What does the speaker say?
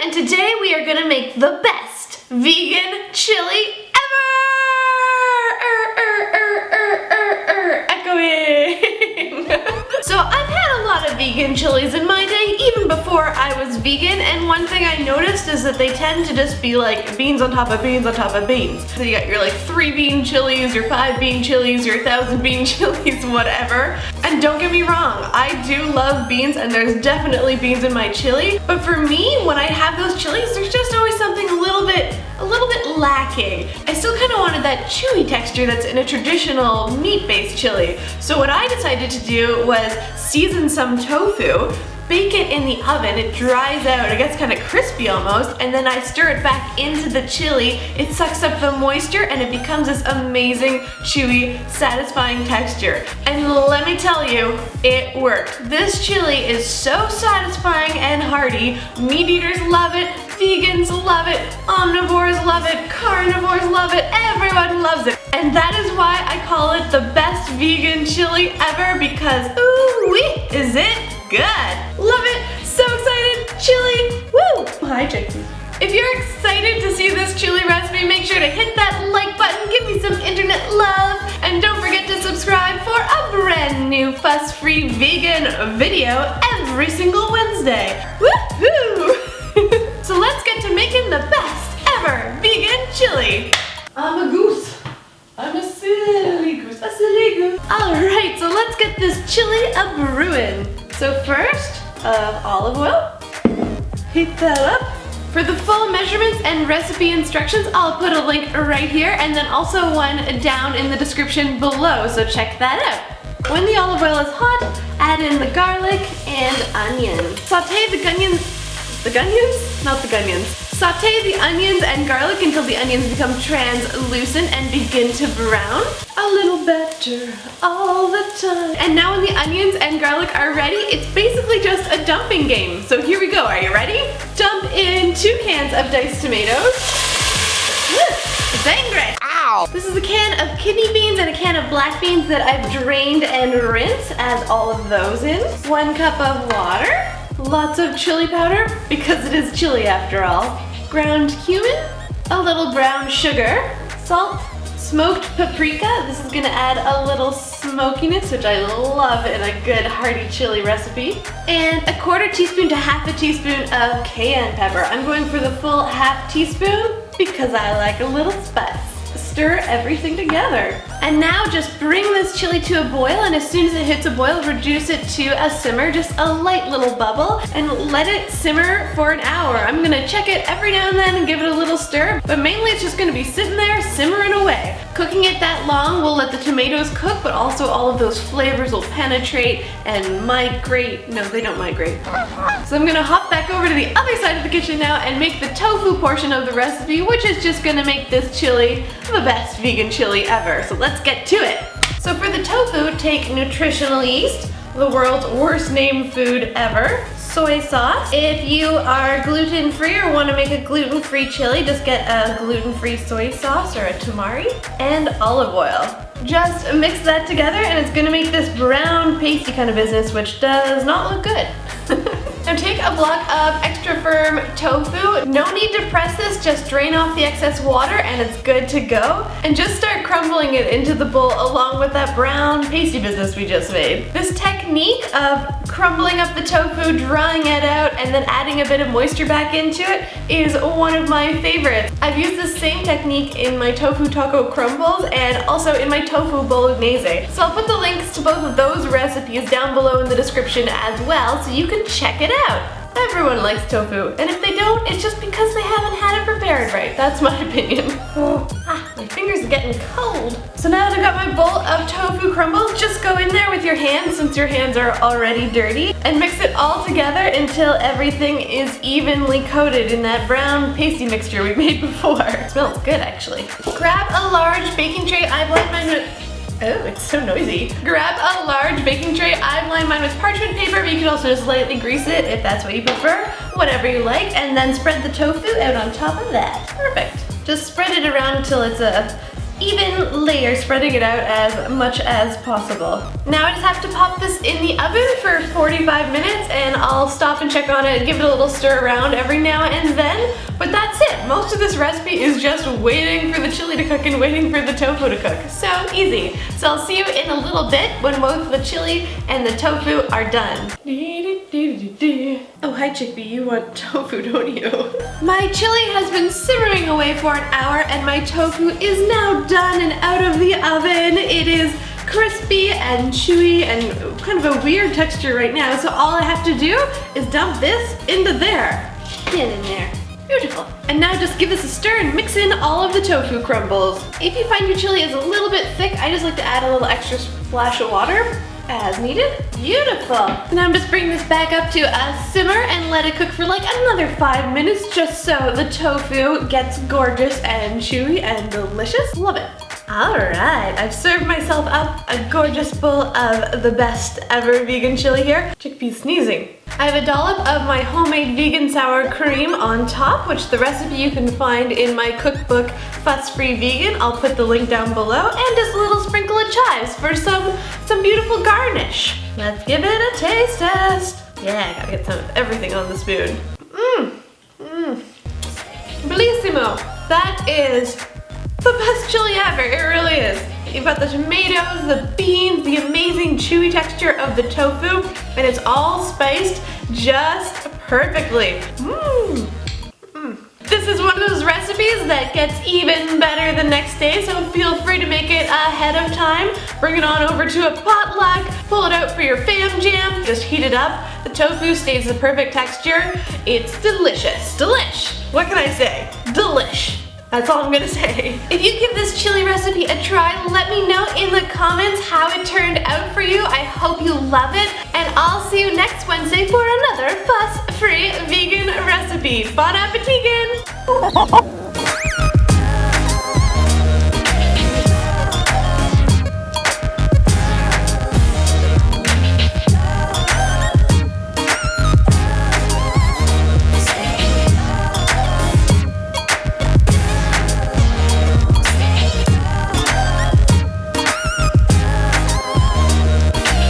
and today we are gonna make the best vegan chili ever! Echoing! So I've had a lot of vegan chilies in my day, even before I was vegan, and one thing I noticed is that they tend to just be like beans on top of beans on top of beans. So you got your like 3 bean chilies, your 5 bean chilies, your 1,000 bean chilies, whatever. And don't get me wrong, I do love beans and there's definitely beans in my chili, but for me, when I have those chilies, there's just always something a little bit lacking. I still kind of wanted that chewy texture that's in a traditional meat-based chili. So what I decided to do was season some tofu, bake it in the oven, it dries out, it gets kind of crispy almost, and then I stir it back into the chili, it sucks up the moisture, and it becomes this amazing, chewy, satisfying texture. And let me tell you, it worked. This chili is so satisfying and hearty. Meat eaters love it, vegans love it, omnivores love it, carnivores love it, everyone loves it. And that is why I call it the best vegan chili ever, because ooh-wee, is it good. Love it, so excited, chili, woo! Hi, Jackson. If you're excited to see this chili recipe, make sure to hit that like button, give me some internet love, and don't forget to subscribe for a brand new fuss-free vegan video every single Wednesday. Woohoo! So let's get to making the best ever vegan chili. I'm a goose. I'm a silly goose, a silly goose. Alright, so let's get this chili a-brewing. So first, olive oil. Heat that up. For the full measurements and recipe instructions, I'll put a link right here and then also one down in the description below, so check that out. When the olive oil is hot, add in the garlic and onion. Saute the onions? Not the onions. Saute the onions and garlic until the onions become translucent and begin to brown. A little better all the time. And now when the onions and garlic are ready, it's basically just a dumping game. So here we go, are you ready? Dump in 2 cans of diced tomatoes. It's angry. Ow! This is a can of kidney beans and a can of black beans that I've drained and rinsed. Add all of those in. 1 cup of water. Lots of chili powder, because it is chili after all. Ground cumin, a little brown sugar, salt, smoked paprika. This is gonna add a little smokiness, which I love in a good hearty chili recipe. And a 1/4 teaspoon to 1/2 teaspoon of cayenne pepper. I'm going for the full 1/2 teaspoon because I like a little spice. Stir everything together. And now just bring this chili to a boil, and as soon as it hits a boil, reduce it to a simmer, just a light little bubble, and let it simmer for an hour. I'm gonna check it every now and then and give it a little stir, but mainly it's just gonna be sitting there simmering away. Cooking it that long will let the tomatoes cook, but also all of those flavors will penetrate and migrate. No, they don't migrate. So I'm gonna hop back over to the other side of the kitchen now and make the tofu portion of the recipe, which is just gonna make this chili the best vegan chili ever. So let's get to it. So for the tofu, take nutritional yeast, the world's worst named food ever, soy sauce. If you are gluten-free or want to make a gluten-free chili, just get a gluten-free soy sauce or a tamari, and olive oil. Just mix that together and it's gonna make this brown pasty kind of business, which does not look good. Now take a block of extra firm tofu. No need to press this, just drain off the excess water and it's good to go. And just start crumbling it into the bowl along with that brown pasty business we just made. This technique of crumbling up the tofu, drying it out, and then adding a bit of moisture back into it is one of my favorites. I've used the same technique in my tofu taco crumbles and also in my tofu bolognese. So I'll put the links to both of those recipes down below in the description as well, so you can check it out. Everyone likes tofu, and if they don't, it's just because they haven't had it prepared right. That's my opinion. My fingers are getting cold. So now that I've got my bowl of tofu crumbles, just go in there with your hands, since your hands are already dirty, and mix it all together until everything is evenly coated in that brown pasty mixture we made before. It smells good, actually. Grab a large baking tray. I've lined mine with oh, it's so noisy. Grab a large baking tray. I've lined mine with parchment paper, but you can also just lightly grease it if that's what you prefer. Whatever you like, and then spread the tofu out on top of that. Perfect. Just spread it around until it's a even layer, spreading it out as much as possible. Now I just have to pop this in the oven for 45 minutes and I'll stop and check on it and give it a little stir around every now and then. But that's it. Most of this recipe is just waiting for the chili to cook and waiting for the tofu to cook. So easy. So I'll see you in a little bit when both the chili and the tofu are done. Oh, hi Chickpea, you want tofu, don't you? My chili has been simmering away for an hour and my tofu is now done and out of the oven. It is crispy and chewy and kind of a weird texture right now, so all I have to do is dump this into there. Get in there. Beautiful. And now just give this a stir and mix in all of the tofu crumbles. If you find your chili is a little bit thick, I just like to add a little extra splash of water as needed. Beautiful. Now I'm just bringing this back up to a simmer and let it cook for like another 5 minutes just so the tofu gets gorgeous and chewy and delicious. Love it. Alright, I've served myself up a gorgeous bowl of the best ever vegan chili here. Chickpea's sneezing. I have a dollop of my homemade vegan sour cream on top, which the recipe you can find in my cookbook, Fuss Free Vegan. I'll put the link down below, and just a little sprinkle of chives for some beautiful garnish. Let's give it a taste test. Yeah, I gotta get some of everything on the spoon. Bellissimo. That is the best chili ever, it really is. You've got the tomatoes, the beans, the amazing chewy texture of the tofu, and it's all spiced just perfectly. This is one of those recipes that gets even better the next day, so feel free to make it ahead of time. Bring it on over to a potluck, pull it out for your fam jam, just heat it up. The tofu stays the perfect texture. It's delicious. Delish! What can I say? Delish. That's all I'm gonna say. If you give this chili recipe a try, let me know in the comments how it turned out for you. I hope you love it, and I'll see you next Wednesday for another fuss-free vegan recipe. Bon appetit!